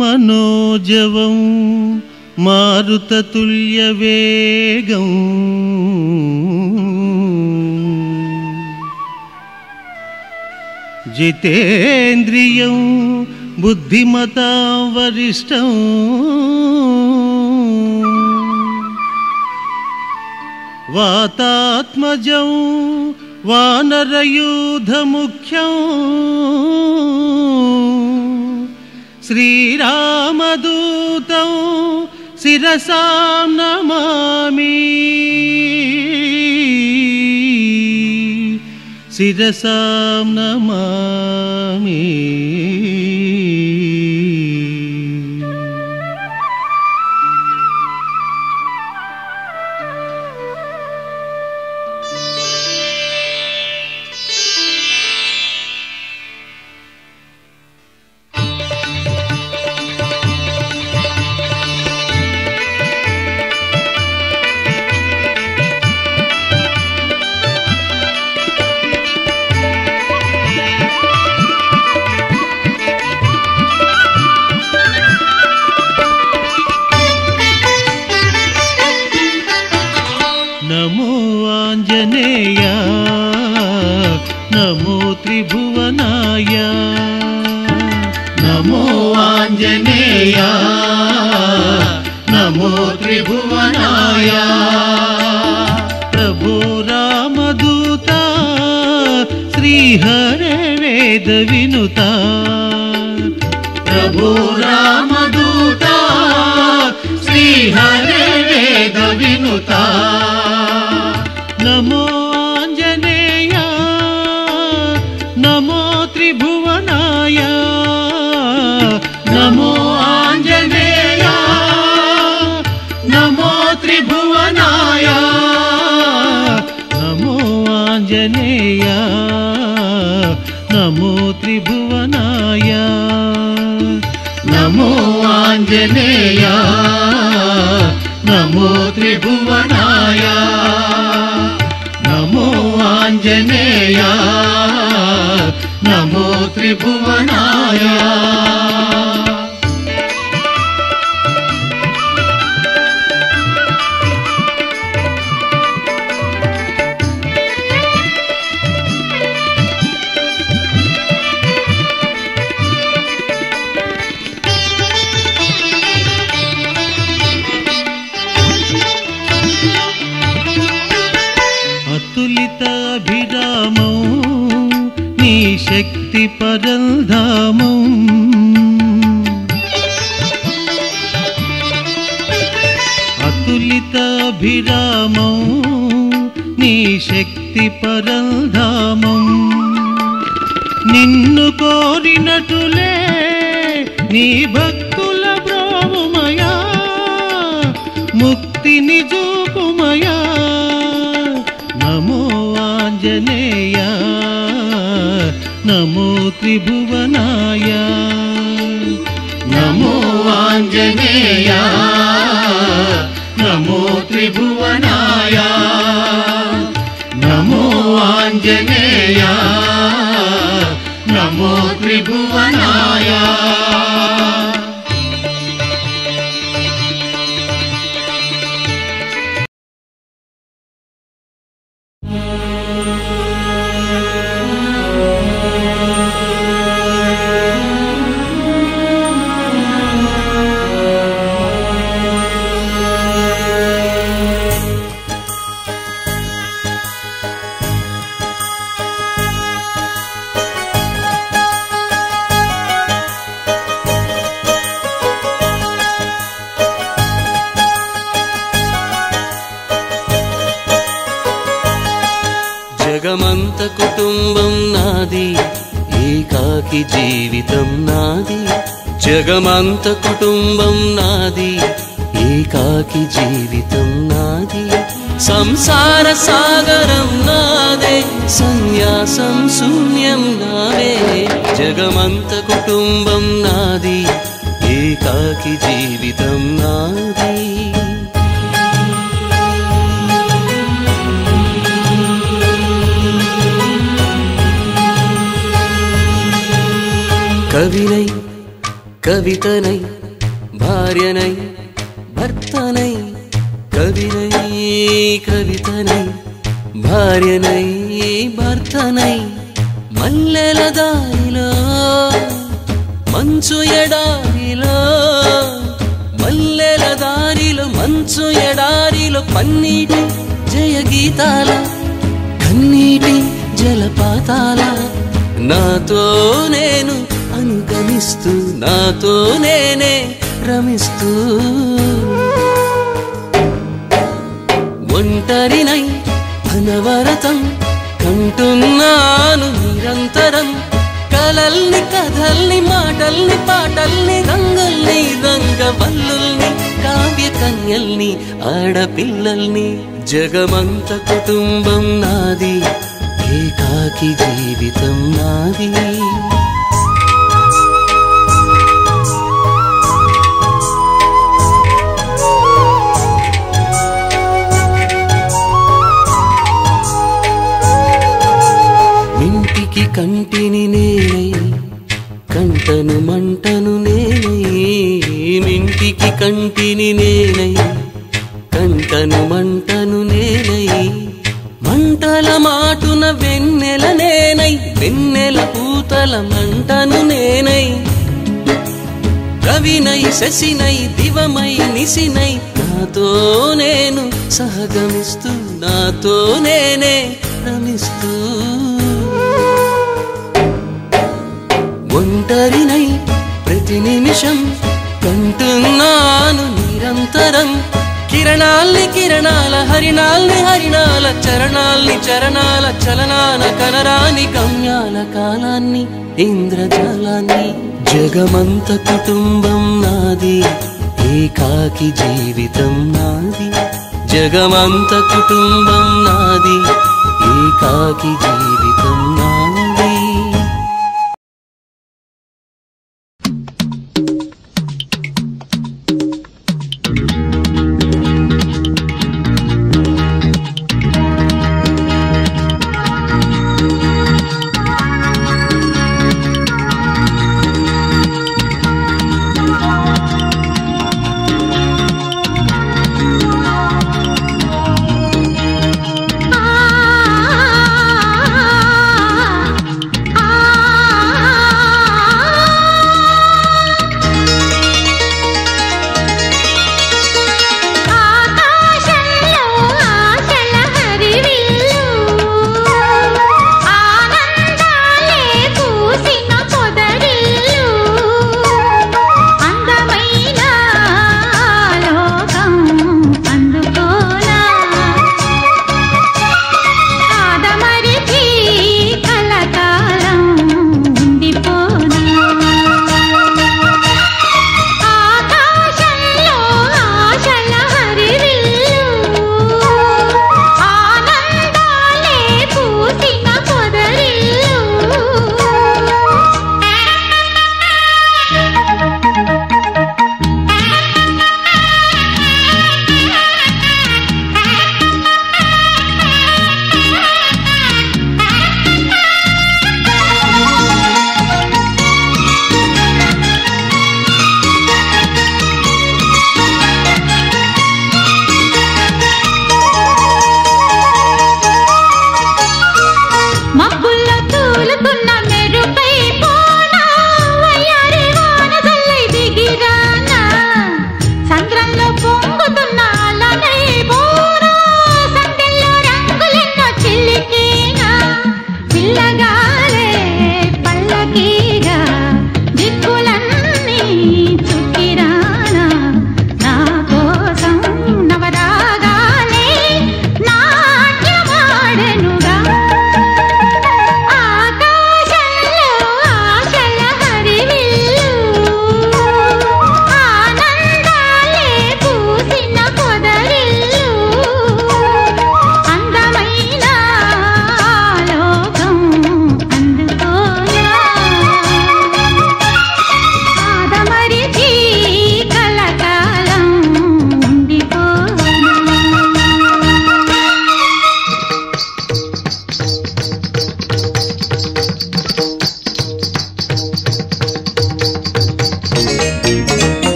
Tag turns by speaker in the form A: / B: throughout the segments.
A: మనోజవం మారుతతుల్యవేగం జితేంద్రియం బుద్ధిమతాం వరిష్టం వాతాత్మజం వానరయూధముఖ్యం శ్రీరామదూతం శిరసా నమామి శిరసా నమామి నమో ఆంజనేయ నమో త్రిభువనాయ నమో ఆంజనేయ నమో త్రిభువనాయ ప్రభో రామదూత శ్రీహరే వేద వినుత ప్రభో రామదూత శ్రీహరే వేద వినుత నమో ఆంజనేయ నమో త్రిభువనాయ నమో ఆంజనేయ నమో త్రిభువనాయ నమో ఆంజనేయ నమో త్రిభువనాయ నమో ఆంజనేయ నమో త్రిభువనాయ నమో ఆంజనేయ నమో త్రిభువనాయ అతులిత అభిరామం నీ శక్తి పరంధామం అతులిత అభిరామం నీ శక్తి పరంధామం నిన్ను కోరినటులే నీ భక్తుల బ్రోవుమయా ముక్తిని చూపుమయా నమో ఆంజనేయ నమో త్రిభువనాయ నమో ఆంజనేయ నమో త్రిభువనాయ నమో ఆంజనేయ నమో త్రిభువనాయ
B: జగమంత కుటుంబం నాది ఏకాకి జీవితం నాది జగమంత కుటుంబం నాది ఏకాకి జీవితం నాది సంసార సాగరం నాదే సన్యాసం శూన్యం నావే జగమంత కుటుంబం నాది ఏకాకి జీవితం నాది కవినై కవితనై భార్యనై భర్తనై కవినై కవితనై భార్యనై భర్తనై మల్లెల దారిలో మంచు ఎడారిలో మల్లెల దారిలో మంచు ఎడారిలో పన్నీటి జయ గీతాల కన్నీటి జలపాతాల నాతో నేను అనుగమిస్తూ నాతో నేనే రమిస్తూ ఒంటరినై అనవరతం కంటున్నాను నిరంతరం కలల్ని కథల్ని మాటల్ని పాటల్ని రంగుల్ని రంగవల్లుల్ని కావ్య కన్యల్ని ఆడపిల్లల్ని జగమంత కుటుంబం నాది ఏకాకి జీవితం నాది ఇంటికి కంటిని నేనై కంటను మంటను నేనై ఇంటికి కంటిని నేనై కంటను మంటను నేనై మంటల మాటున వెన్నెల నేనై వెన్నెల పూతల మంటను నేనై రవినై శశినై దివమై నిశినై నాతో నేను సహగమిస్తూ నాతో నేనే రమిస్తూ ఒంటరినై ప్రతి నిమిషం కంటున్నాను నిరంతరం కిరణాల్ని కిరణాల హరిణాల్ని హరిణాల చరణాల్ని చరణాల చలనాల కనరాని గమ్యాల కాలాన్ని ఇంద్రజాలాన్ని జగమంత కుటుంబం నాది ఏకాకి జీవితం నాది జగమంత కుటుంబం నాది ఏకాకి జీవితం నాది
C: ఆ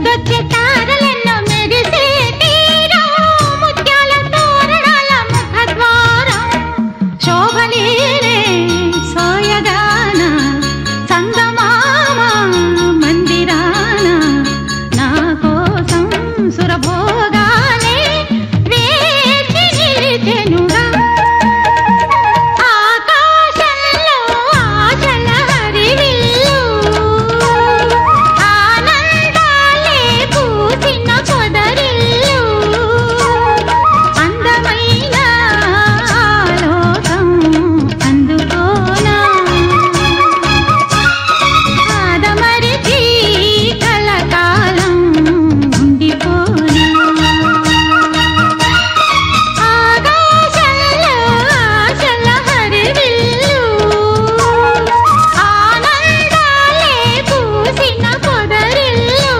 C: ముద్దొచ్చే తారలెన్నో మెరిసే తీరం ముత్యాల తోరణాల ముఖద్వారం శోభలీలే సాయగాన సంగమామ మందిరాన నా కోసం సురభోగాలే వేచి నిలిచెనుగా ఆకాశంలో ఆశల హరివిల్లు ఆనందాలే పూసిన పొదరిల్లు అందమైన ఆలోకం అందుకోనా ఆదమరిచి కలకాలం ఉండిపోనా ఆకాశంలో ఆశల హరివిల్లు ఆనందాలే పూసిన పొదరిల్లు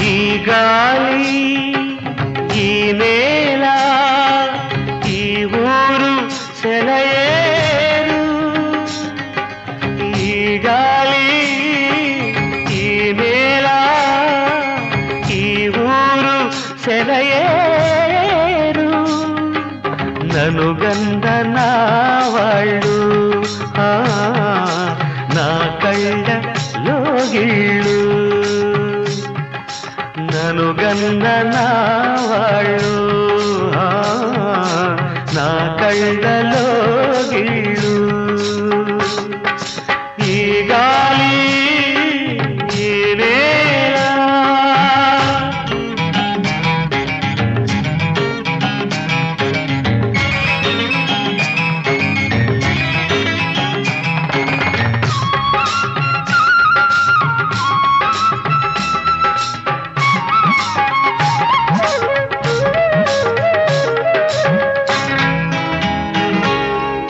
D: ఈ గాలి ఈ నేల ఈ ఊరు సెలయేరు ఈ గాలి ఈ నేల ఈ ఊరు సెలయేరు నన్ను గంధనా వాళ్ళు నా కళ్ళలో గిళ్ళు నన్ను గంధనా వాళ్ళు నా కళ్ళలో గిళ్ళు ఈ గాలి ఈ నేల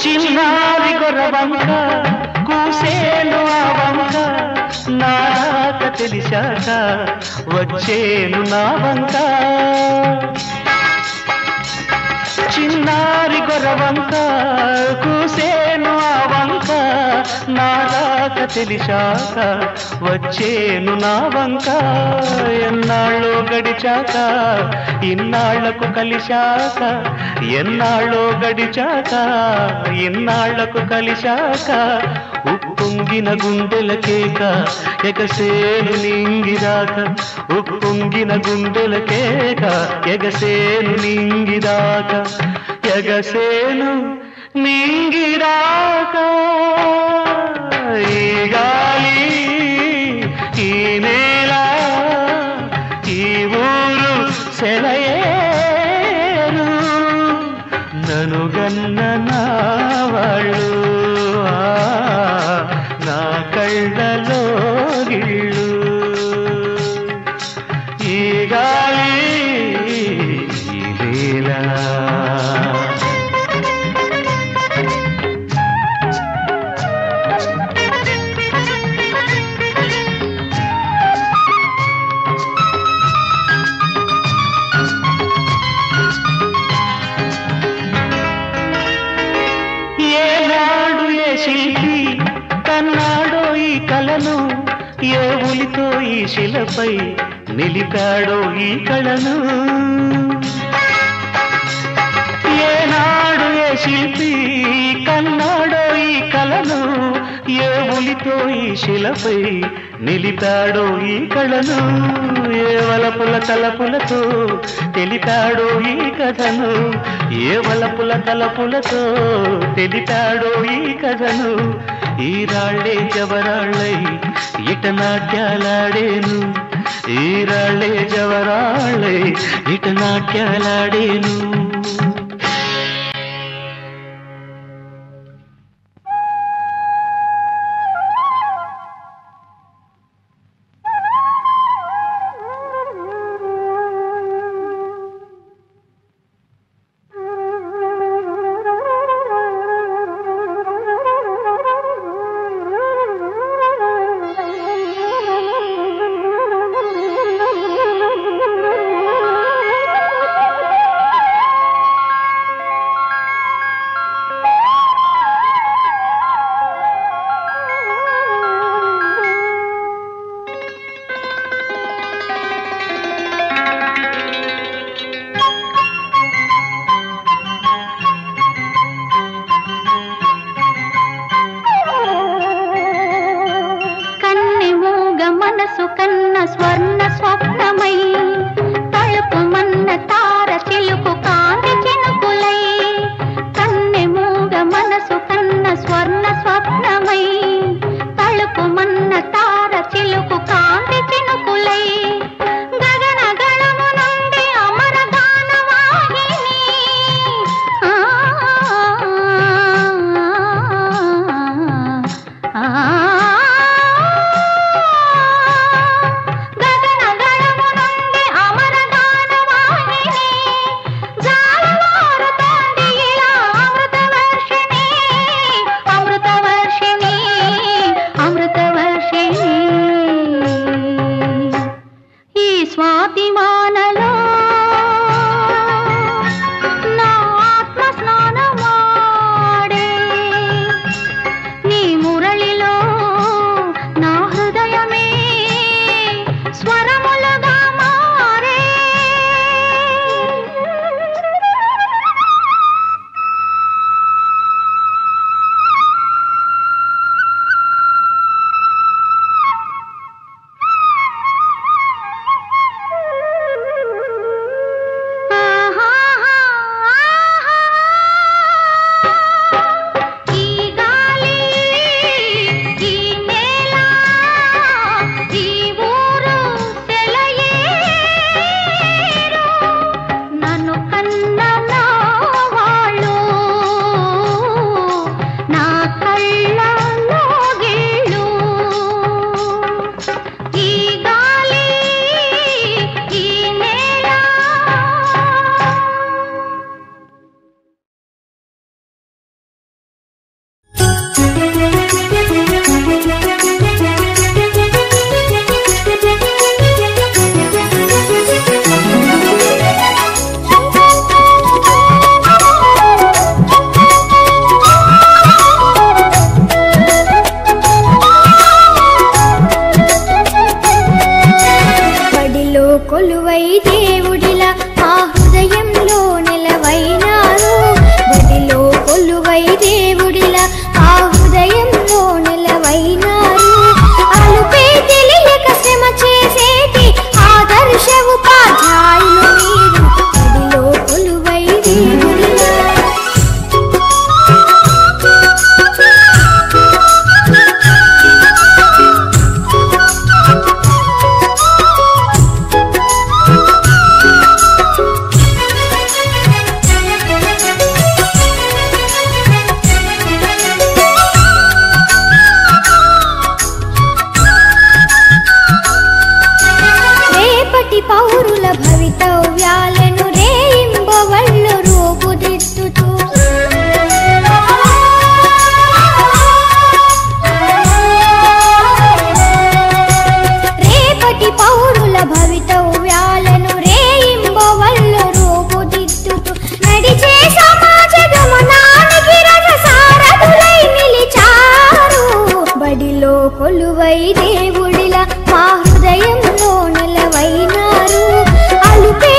D: చిన్నారి గొర్రవంక కూసేను ఆ వంక నాక తెలిసాక వచ్చేను నా వంక చిన్నారి గొర్రవంక కూసేను ఆ వంక నాక తెలిసాక వచ్చేను నా వంక ఎన్నాళ్ళో గడిచాక ఇన్నాళ్లకు కలిశాక ఎన్నాళ్ళో గడిచాక ఇన్నాళ్లకు కలిశాక ఉప్పొంగిన గుండెల కేక ఎగసేను నింగిదాక ఉప్పొంగిన గుండెల కేక ఎగసేను నింగిదాక ఎగసేను నింగిదాక ఈ గాలి ఈ నేల ఈ ఊరు సెలయేరు నన్ను గన్ననా వాళ్ళు నా కళ్ళలో గిళ్ళు ఈ గాలి ఈ నేల శిల్పి కన్నాడో ఈ కళను ఏ ఉలితో ఈ శిలపై నిలిపాడో ఈ కళను ఏనాడు ఏ శిల్పి కన్నాడో ఈ కళను ఏ ఉలితో ఈ శిలపై నిలిపాడో ఈ కళను ఏ వలపుల తలపులతో తెలిపాడో ఈ కథను ఏ వలపుల తలపులతో తెలిపాడో ఈ కథను ఈ రాళ్ళే జవరాళ్ళై ఇట నాట్యాలాడేను ఈ రాళ్ళే జవరాళ్ళై ఇట నాట్యాలాడేను.
C: కొలువై దేవుడిలా మా హృదయంలో నిలవైనారు అలుపే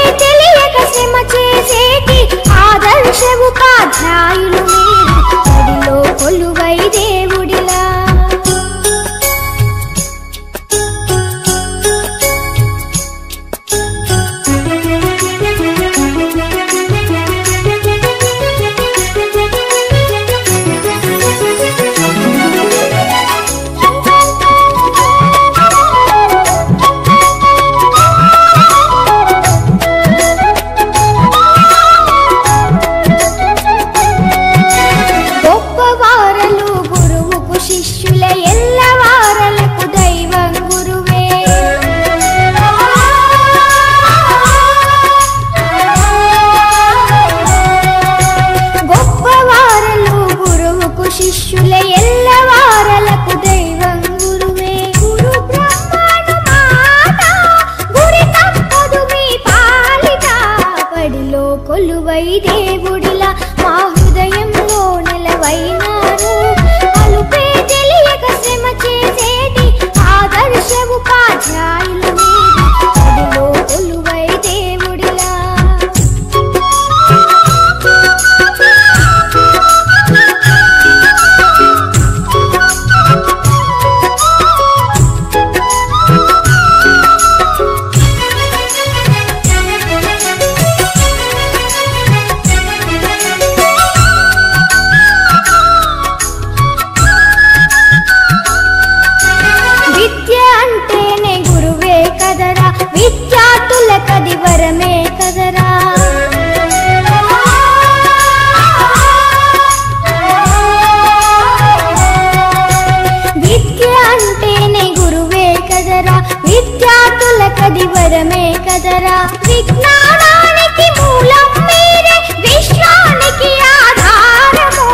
C: అది వరమే కదరా. విజ్ఞానానికి మూలం మీరే, విశ్వానికి ఆధారము.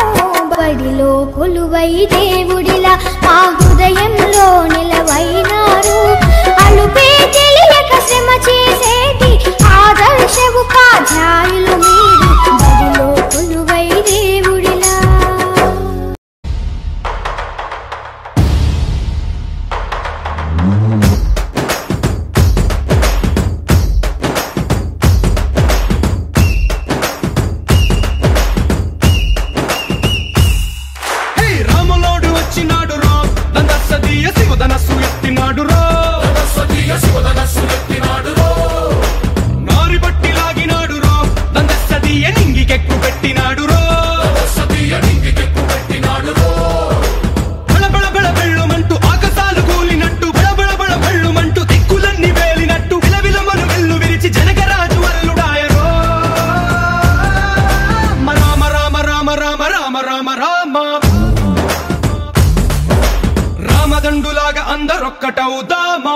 C: బడిలో కొలువై దేవుడిలా మా హృదయంలో నిలవైనారు. అలుపే తెలియక శ్రమ చేసేటి ఆదర్శ ఉపాధ్యాయులు మీరు. బడిలో కొలువై దేవుడిలా.
E: రామదండులాగా అందరొక్కటవుదామా.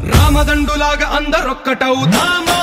E: రామదండులాగా అందరొక్కటవుదామా.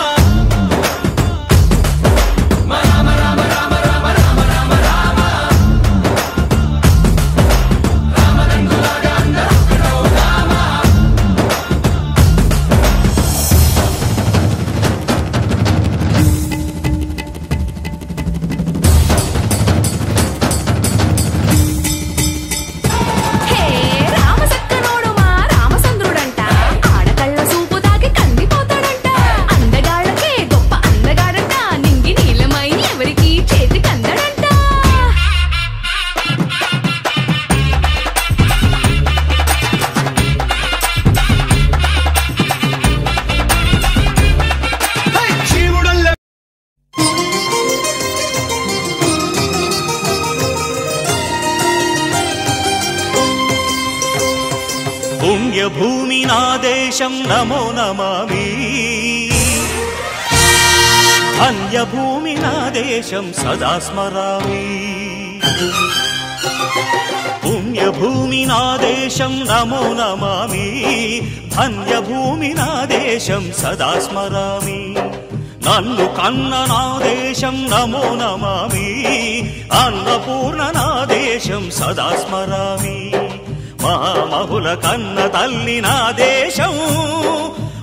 F: పుణ్యభూమి నా దేశం నమో నమామి. అన్యభూమి నా దేశం సదా స్మరామి. పుణ్యభూమి నా దేశం నమో నమామి. ధన్యభూమి నా దేశం సదా స్మరామి. నన్ను కన్న నా దేశం నమో నమామి. అన్నపూర్ణ నా దేశం సదా స్మరామి. మహామహుల కన్న తల్లి నా దేశం.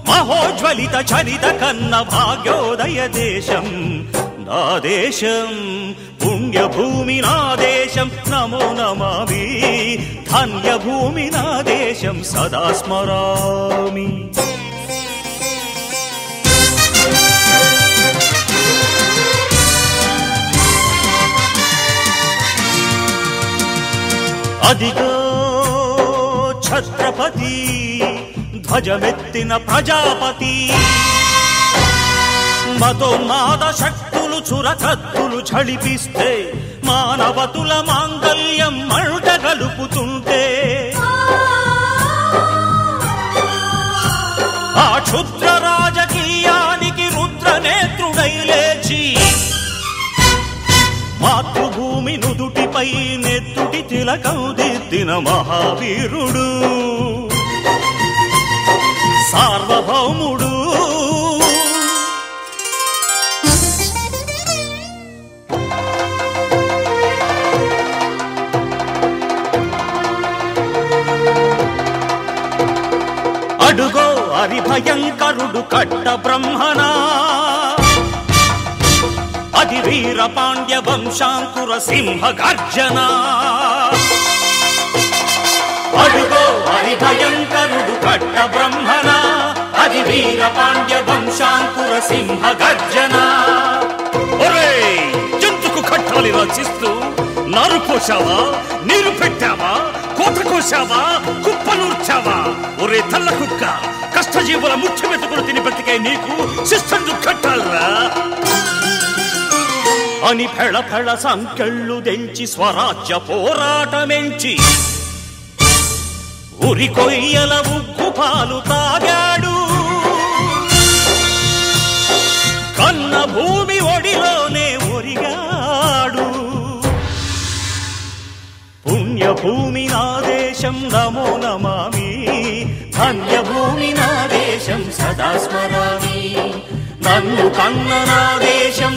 F: మహోజ్వలిత చరిత కన్న భాగ్యోదయ దేశం నా దేశం. పుణ్యభూమి నా దేశం నమో నమామి. ధన్యభూమి నా దేశం సదా స్మరామి. అదిగో ఛత్రపతి ధ్వజమెత్తిన ప్రజాపతి. మతోన్మాద శక్తులు చురకత్తులు ఝళిపిస్తే మానవతుల మాంగల్యం మంట గలుపుతుంటే ఆ క్షుద్ర రాజకీయానికి రుద్రనేత్రుడై లేచి మాతృభూమి నుదుటిపై నెత్తుటి తిలకం దిద్దిన మహావీరుడు. సార్వభౌముడు. అడుగో హరిభయంకరుడు కట్ట బ్రహ్మనా, అది వీర పాండ్య వంశాంకుర సింహ గర్జన. అడుగో హరిభయంకరుడు కట్ట బ్రహ్మనా, అది వీర పాండ్య వంశాంకుర సింహ గర్జన. ఒరే జంతుకు కట్టాలి రచిస్తూ నారు పోసావా, నీరు పెట్టావా, కోత కోసావా, కుప్పనూర్చావా? ఒరే తల్ల కుక్క, కష్టజీవుల ముఖ్య మెతుకులు తిని బ్రతికే నీకు శిస్తందు కట్టాలరా అని ఫెళ ఫెళ సంకెళ్ళు దెంచి స్వరాజ్య పోరాటమెంచి ఉరి కొయ్యల ఉగ్గు పాలు తాగాడు. కన్న భూమి ఒడిలోనే ఒరిగాడు. పుణ్యభూమి నా దేశం నమో నమామి, ధన్యభూమి నా దేశం సదా స్మరామి. నన్ను కన్న నా దేశం